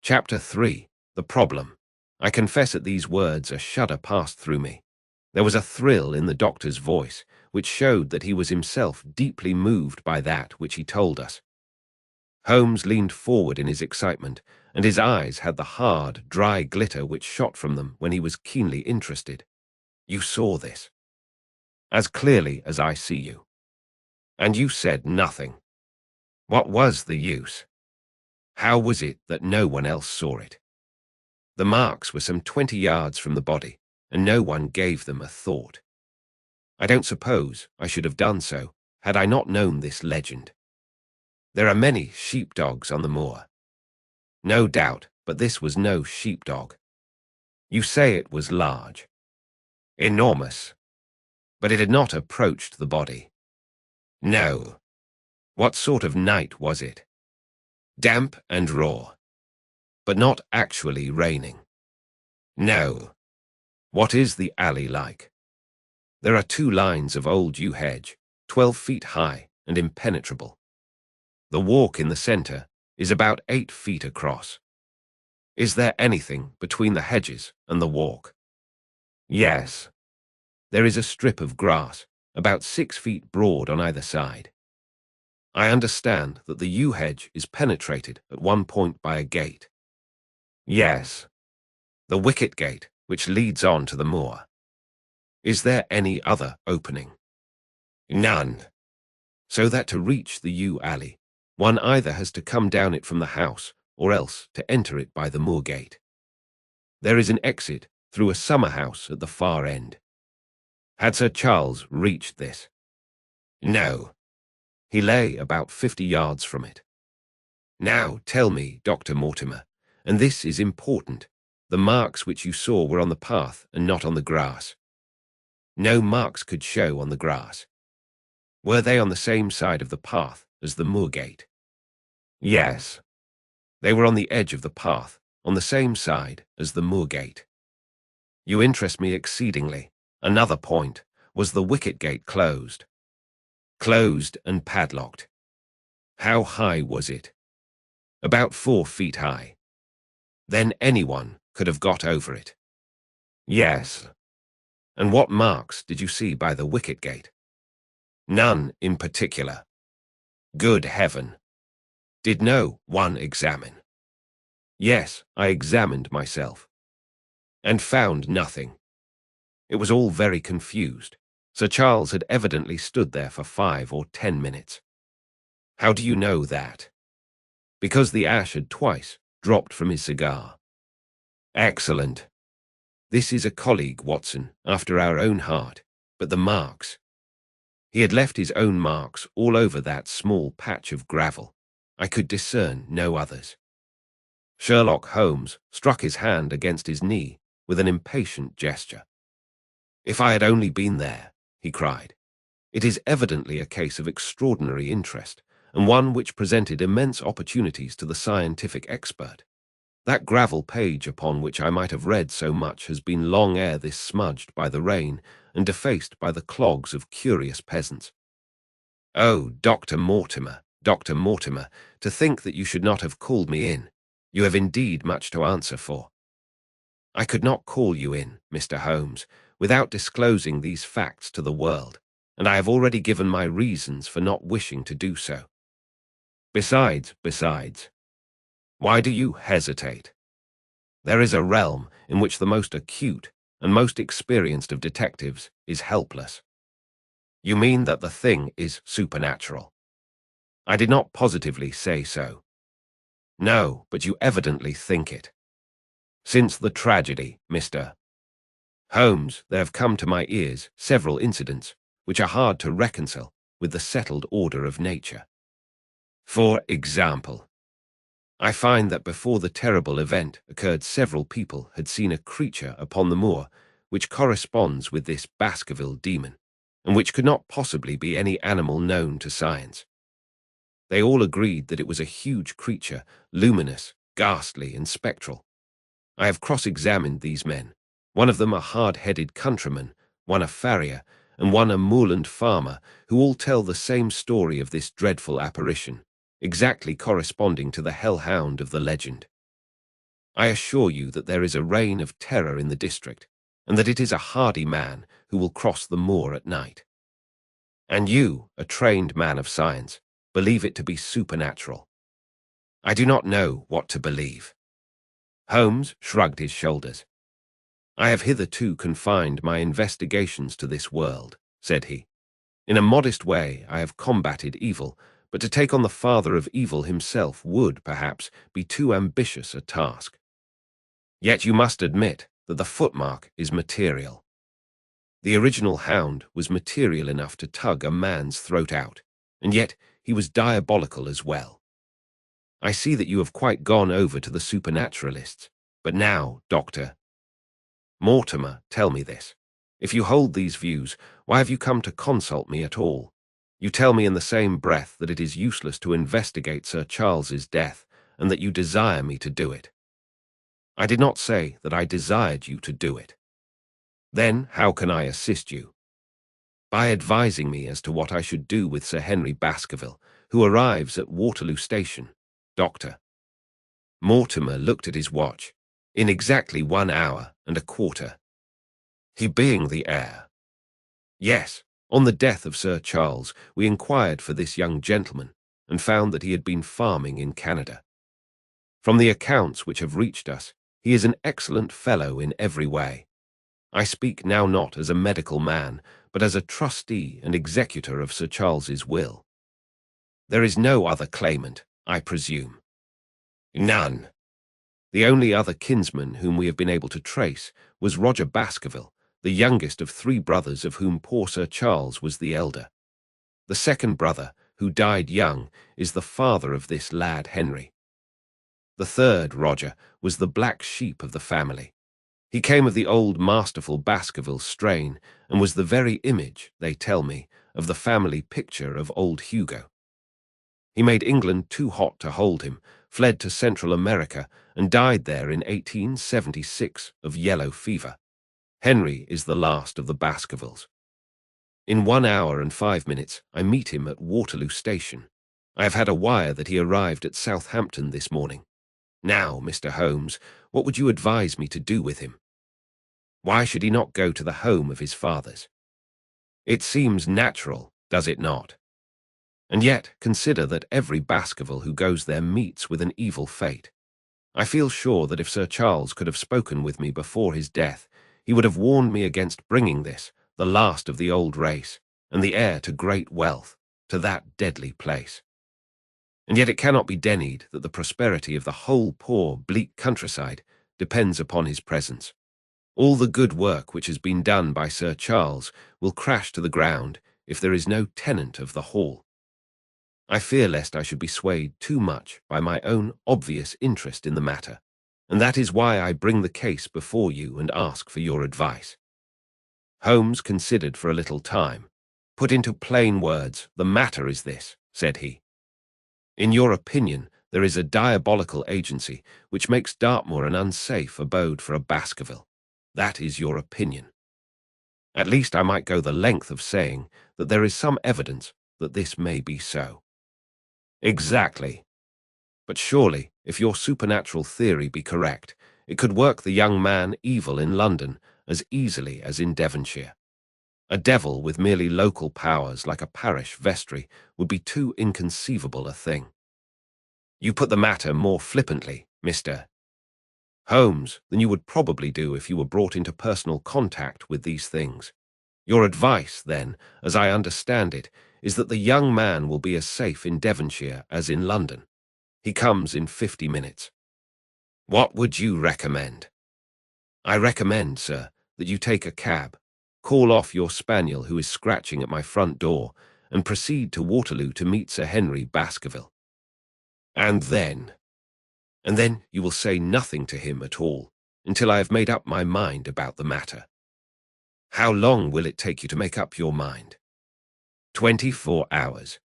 Chapter 3. The Problem. I confess at these words a shudder passed through me. There was a thrill in the doctor's voice, which showed that he was himself deeply moved by that which he told us. Holmes leaned forward in his excitement, and his eyes had the hard, dry glitter which shot from them when he was keenly interested. You saw this. As clearly as I see you. And you said nothing. What was the use? How was it that no one else saw it? The marks were some 20 yards from the body, and no one gave them a thought. I don't suppose I should have done so had I not known this legend. There are many sheepdogs on the moor. No doubt, but this was no sheepdog. You say it was large. Enormous. But it had not approached the body. No. What sort of night was it? Damp and raw. But not actually raining. No. What is the alley like? There are 2 lines of old yew hedge, 12 feet high and impenetrable. The walk in the center is about 8 feet across. Is there anything between the hedges and the walk? Yes. There is a strip of grass, about 6 feet broad on either side. I understand that the yew hedge is penetrated at one point by a gate. Yes. The wicket gate, which leads on to the moor. Is there any other opening? None. So that to reach the yew alley, one either has to come down it from the house or else to enter it by the moor gate. There is an exit through a summer house at the far end. Had Sir Charles reached this? No. He lay about 50 yards from it. Now tell me, Dr. Mortimer, and this is important, the marks which you saw were on the path and not on the grass. No marks could show on the grass. Were they on the same side of the path as the moor gate? Yes. They were on the edge of the path, on the same side as the moor gate. You interest me exceedingly. Another point, was the wicket gate closed? Closed and padlocked. How high was it? About 4 feet high. Then anyone could have got over it. Yes. And what marks did you see by the wicket gate? None in particular. Good heaven. Did no one examine? Yes, I examined myself. And found nothing. It was all very confused. Sir Charles had evidently stood there for 5 or 10 minutes. How do you know that? Because the ash had twice dropped from his cigar. Excellent. This is a colleague, Watson, after our own heart, but the marks. He had left his own marks all over that small patch of gravel. I could discern no others. Sherlock Holmes struck his hand against his knee with an impatient gesture. If I had only been there, he cried. It is evidently a case of extraordinary interest, and one which presented immense opportunities to the scientific expert. That gravel page upon which I might have read so much has been long ere this smudged by the rain and defaced by the clogs of curious peasants. Oh, Dr. Mortimer, to think that you should not have called me in. You have indeed much to answer for. I could not call you in, Mr. Holmes, without disclosing these facts to the world, and I have already given my reasons for not wishing to do so. Besides, why do you hesitate? There is a realm in which the most acute and most experienced of detectives is helpless. You mean that the thing is supernatural? I did not positively say so. No, but you evidently think it. Since the tragedy, Mr. Holmes, there have come to my ears several incidents which are hard to reconcile with the settled order of nature. For example, I find that before the terrible event occurred several people had seen a creature upon the moor which corresponds with this Baskerville demon, and which could not possibly be any animal known to science. They all agreed that it was a huge creature, luminous, ghastly, and spectral. I have cross-examined these men, one of them a hard-headed countryman, one a farrier, and one a moorland farmer, who all tell the same story of this dreadful apparition, exactly corresponding to the hell-hound of the legend. I assure you that there is a reign of terror in the district, and that it is a hardy man who will cross the moor at night. And you, a trained man of science, believe it to be supernatural. I do not know what to believe." Holmes shrugged his shoulders. "I have hitherto confined my investigations to this world," said he. "In a modest way I have combated evil, but to take on the father of evil himself would, perhaps, be too ambitious a task. Yet you must admit that the footmark is material. The original Hound was material enough to tug a man's throat out, and yet he was diabolical as well. I see that you have quite gone over to the supernaturalists, but now, Doctor Mortimer, tell me this. If you hold these views, why have you come to consult me at all? You tell me in the same breath that it is useless to investigate Sir Charles's death, and that you desire me to do it. I did not say that I desired you to do it. Then how can I assist you? By advising me as to what I should do with Sir Henry Baskerville, who arrives at Waterloo Station, Doctor." Mortimer looked at his watch. In exactly 1 hour and a quarter. He being the heir. Yes, on the death of Sir Charles, we inquired for this young gentleman, and found that he had been farming in Canada. From the accounts which have reached us, he is an excellent fellow in every way. I speak now not as a medical man, but as a trustee and executor of Sir Charles's will. There is no other claimant, I presume. None. The only other kinsman whom we have been able to trace was Roger Baskerville, the youngest of 3 brothers, of whom poor Sir Charles was the elder. The second brother, who died young, is the father of this lad Henry. The third, Roger, was the black sheep of the family. He came of the old masterful Baskerville strain, and was the very image, they tell me, of the family picture of old Hugo. He made England too hot to hold him, fled to Central America, and died there in 1876 of yellow fever. Henry is the last of the Baskervilles. In 1 hour and 5 minutes, I meet him at Waterloo Station. I have had a wire that he arrived at Southampton this morning. Now, Mr. Holmes, what would you advise me to do with him? Why should he not go to the home of his fathers? It seems natural, does it not? And yet consider that every Baskerville who goes there meets with an evil fate. I feel sure that if Sir Charles could have spoken with me before his death, he would have warned me against bringing this, the last of the old race, and the heir to great wealth, to that deadly place. And yet it cannot be denied that the prosperity of the whole poor, bleak countryside depends upon his presence. All the good work which has been done by Sir Charles will crash to the ground if there is no tenant of the hall. I fear lest I should be swayed too much by my own obvious interest in the matter, and that is why I bring the case before you and ask for your advice." Holmes considered for a little time. "Put into plain words, the matter is this," said he. "In your opinion, there is a diabolical agency which makes Dartmoor an unsafe abode for a Baskerville. That is your opinion. At least I might go the length of saying that there is some evidence that this may be so." "Exactly. But surely, if your supernatural theory be correct, it could work the young man evil in London as easily as in Devonshire. A devil with merely local powers like a parish vestry would be too inconceivable a thing." "You put the matter more flippantly, Mr. Holmes, than you would probably do if you were brought into personal contact with these things. Your advice, then, as I understand it, is that the young man will be as safe in Devonshire as in London. He comes in 50 minutes. What would you recommend?" "I recommend, sir, that you take a cab, call off your spaniel who is scratching at my front door, and proceed to Waterloo to meet Sir Henry Baskerville." "And then?" "And then you will say nothing to him at all, until I have made up my mind about the matter." "How long will it take you to make up your mind?" 24 hours.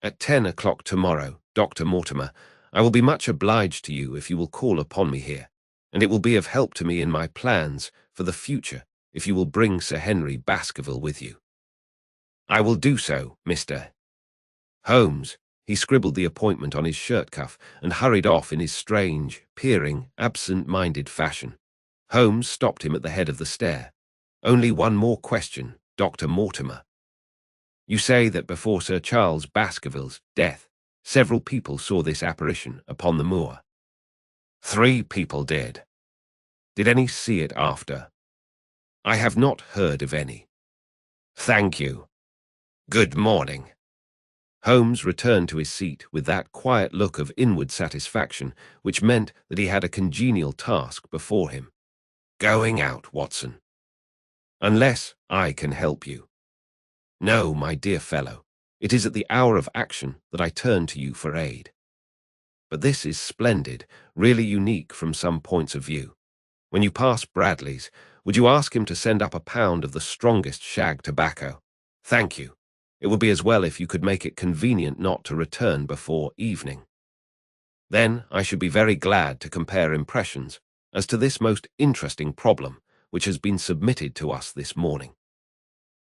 At 10 o'clock tomorrow, Dr. Mortimer, I will be much obliged to you if you will call upon me here, and it will be of help to me in my plans for the future if you will bring Sir Henry Baskerville with you." "I will do so, Mr. Holmes," He scribbled the appointment on his shirt cuff and hurried off in his strange, peering, absent-minded fashion. Holmes stopped him at the head of the stair. "Only one more question, Dr. Mortimer. You say that before Sir Charles Baskerville's death, several people saw this apparition upon the moor." "3 people did." "Did any see it after?" "I have not heard of any." "Thank you. Good morning." Holmes returned to his seat with that quiet look of inward satisfaction which meant that he had a congenial task before him. "Going out, Watson." "Unless I can help you." "No, my dear fellow. It is at the hour of action that I turn to you for aid." "But this is splendid, really unique from some points of view. When you pass Bradley's, would you ask him to send up a pound of the strongest shag tobacco? Thank you. It would be as well if you could make it convenient not to return before evening. Then I should be very glad to compare impressions as to this most interesting problem which has been submitted to us this morning."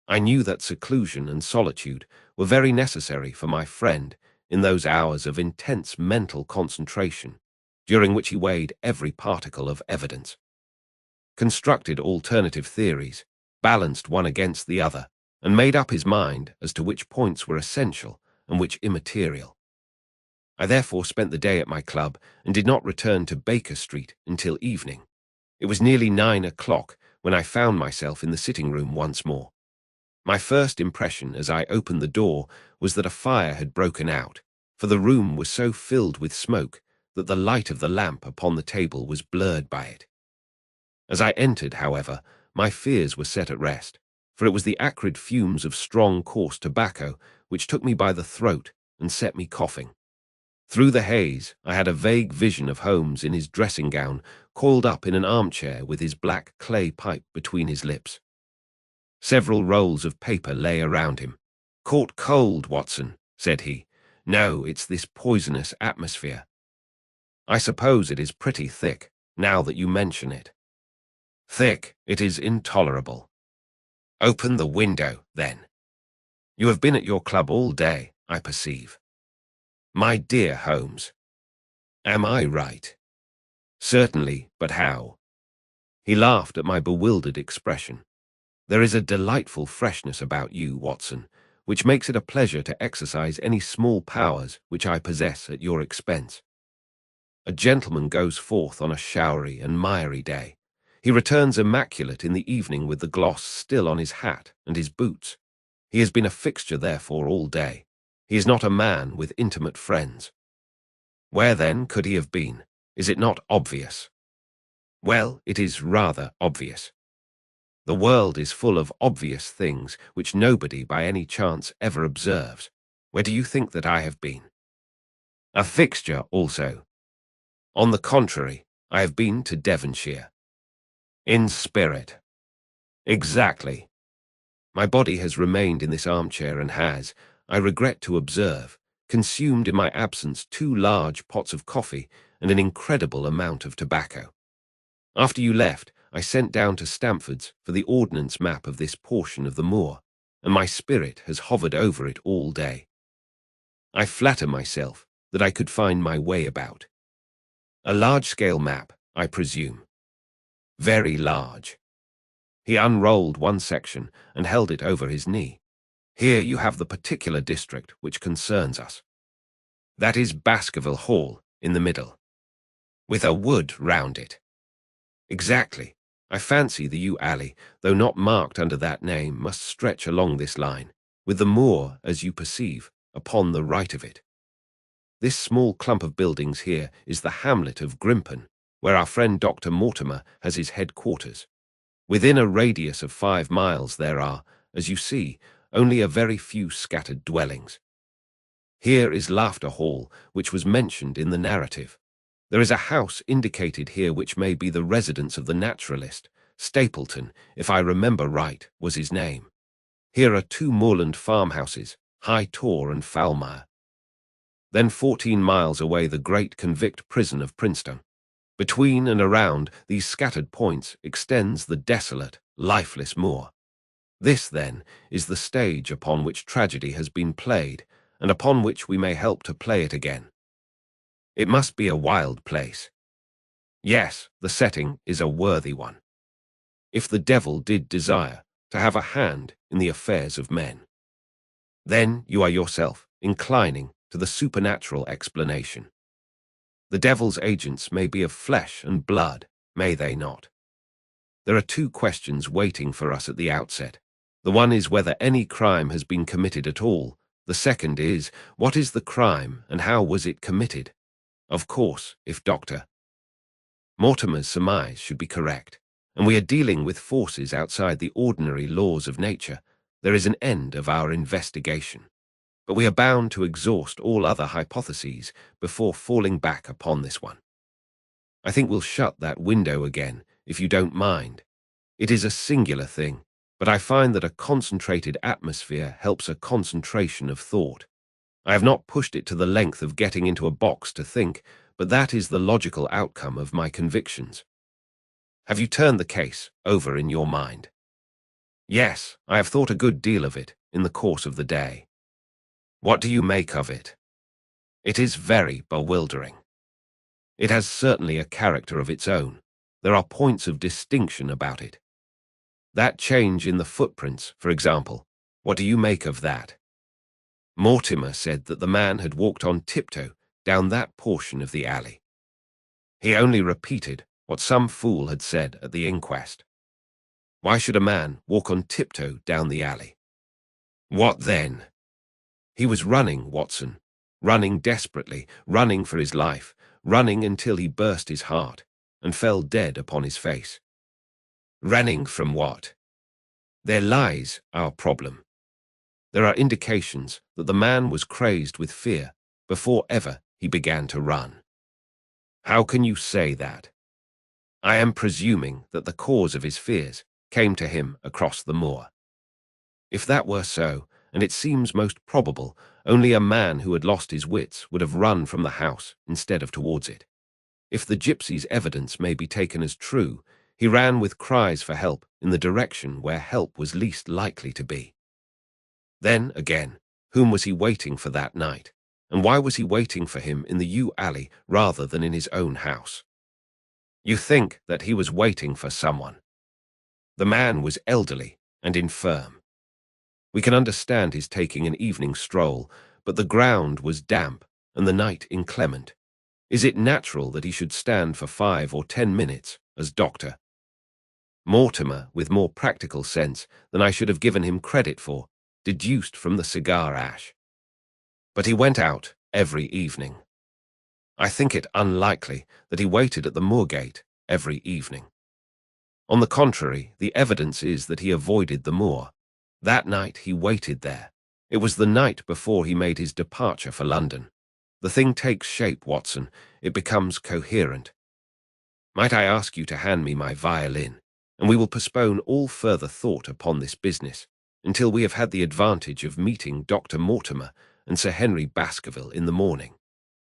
I knew that seclusion and solitude were very necessary for my friend in those hours of intense mental concentration, during which he weighed every particle of evidence, constructed alternative theories, balanced one against the other, and made up his mind as to which points were essential and which immaterial. I therefore spent the day at my club and did not return to Baker Street until evening. It was nearly 9 o'clock when I found myself in the sitting-room once more. My first impression as I opened the door was that a fire had broken out, for the room was so filled with smoke that the light of the lamp upon the table was blurred by it. As I entered, however, my fears were set at rest, for it was the acrid fumes of strong, coarse tobacco which took me by the throat and set me coughing. Through the haze, I had a vague vision of Holmes in his dressing-gown, coiled up in an armchair with his black clay pipe between his lips. Several rolls of paper lay around him. "Caught cold, Watson," said he. "No, it's this poisonous atmosphere. I suppose it is pretty thick, now that you mention it." "Thick, it is intolerable." "Open the window, then." "You have been at your club all day, I perceive." "My dear Holmes." "Am I right?" "Certainly, but how?" He laughed at my bewildered expression. "There is a delightful freshness about you, Watson, which makes it a pleasure to exercise any small powers which I possess at your expense. A gentleman goes forth on a showery and miry day. He returns immaculate in the evening with the gloss still on his hat and his boots. He has been a fixture, therefore, all day. He is not a man with intimate friends. Where, then, could he have been? Is it not obvious?" "Well, it is rather obvious. The world is full of obvious things which nobody by any chance ever observes. Where do you think that I have been?" "A fixture also." "On the contrary, I have been to Devonshire." "In spirit." "Exactly. My body has remained in this armchair and has, I regret to observe, consumed in my absence 2 large pots of coffee and an incredible amount of tobacco. After you left, I sent down to Stamford's for the ordnance map of this portion of the moor, and my spirit has hovered over it all day. I flatter myself that I could find my way about. A large-scale map, I presume." "Very large." He unrolled one section and held it over his knee. "Here you have the particular district which concerns us. That is Baskerville Hall in the middle, with a wood round it." "Exactly. I fancy the yew alley, though not marked under that name, must stretch along this line, with the moor, as you perceive, upon the right of it. This small clump of buildings here is the hamlet of Grimpen, where our friend Dr. Mortimer has his headquarters. Within a radius of 5 miles there are, as you see, only a very few scattered dwellings. Here is Laughter Hall, which was mentioned in the narrative. There is a house indicated here which may be the residence of the naturalist. Stapleton, if I remember right, was his name. Here are 2 moorland farmhouses, High Tor and Foulmire. Then 14 miles away the great convict prison of Princetown. Between and around these scattered points extends the desolate, lifeless moor. This, then, is the stage upon which tragedy has been played, and upon which we may help to play it again. It must be a wild place. Yes, the setting is a worthy one. If the devil did desire to have a hand in the affairs of men, then you are yourself inclining to the supernatural explanation. The devil's agents may be of flesh and blood, may they not? There are two questions waiting for us at the outset. The one is whether any crime has been committed at all. The second is, what is the crime and how was it committed? Of course, if Dr. Mortimer's surmise should be correct, and we are dealing with forces outside the ordinary laws of nature, there is an end of our investigation. But we are bound to exhaust all other hypotheses before falling back upon this one. I think we'll shut that window again, if you don't mind. It is a singular thing, but I find that a concentrated atmosphere helps a concentration of thought. I have not pushed it to the length of getting into a box to think, but that is the logical outcome of my convictions. Have you turned the case over in your mind? Yes, I have thought a good deal of it in the course of the day. What do you make of it? It is very bewildering. It has certainly a character of its own. There are points of distinction about it. That change in the footprints, for example, what do you make of that? Mortimer said that the man had walked on tiptoe down that portion of the alley. He only repeated what some fool had said at the inquest. Why should a man walk on tiptoe down the alley? What then? He was running, Watson, running desperately, running for his life, running until he burst his heart and fell dead upon his face. Running from what? There lies our problem. There are indications that the man was crazed with fear before ever he began to run. How can you say that? I am presuming that the cause of his fears came to him across the moor. If that were so, and it seems most probable, only a man who had lost his wits would have run from the house instead of towards it. If the gypsy's evidence may be taken as true, he ran with cries for help in the direction where help was least likely to be. Then, again, whom was he waiting for that night? And why was he waiting for him in the yew alley rather than in his own house? You think that he was waiting for someone. The man was elderly and infirm. We can understand his taking an evening stroll, but the ground was damp and the night inclement. Is it natural that he should stand for 5 or 10 minutes as Dr. Mortimer, with more practical sense than I should have given him credit for, deduced from the cigar ash? But he went out every evening. I think it unlikely that he waited at the moor-gate every evening. On the contrary, the evidence is that he avoided the moor. That night he waited there. It was the night before he made his departure for London. The thing takes shape, Watson. It becomes coherent. Might I ask you to hand me my violin, and we will postpone all further thought upon this business until we have had the advantage of meeting Dr. Mortimer and Sir Henry Baskerville in the morning.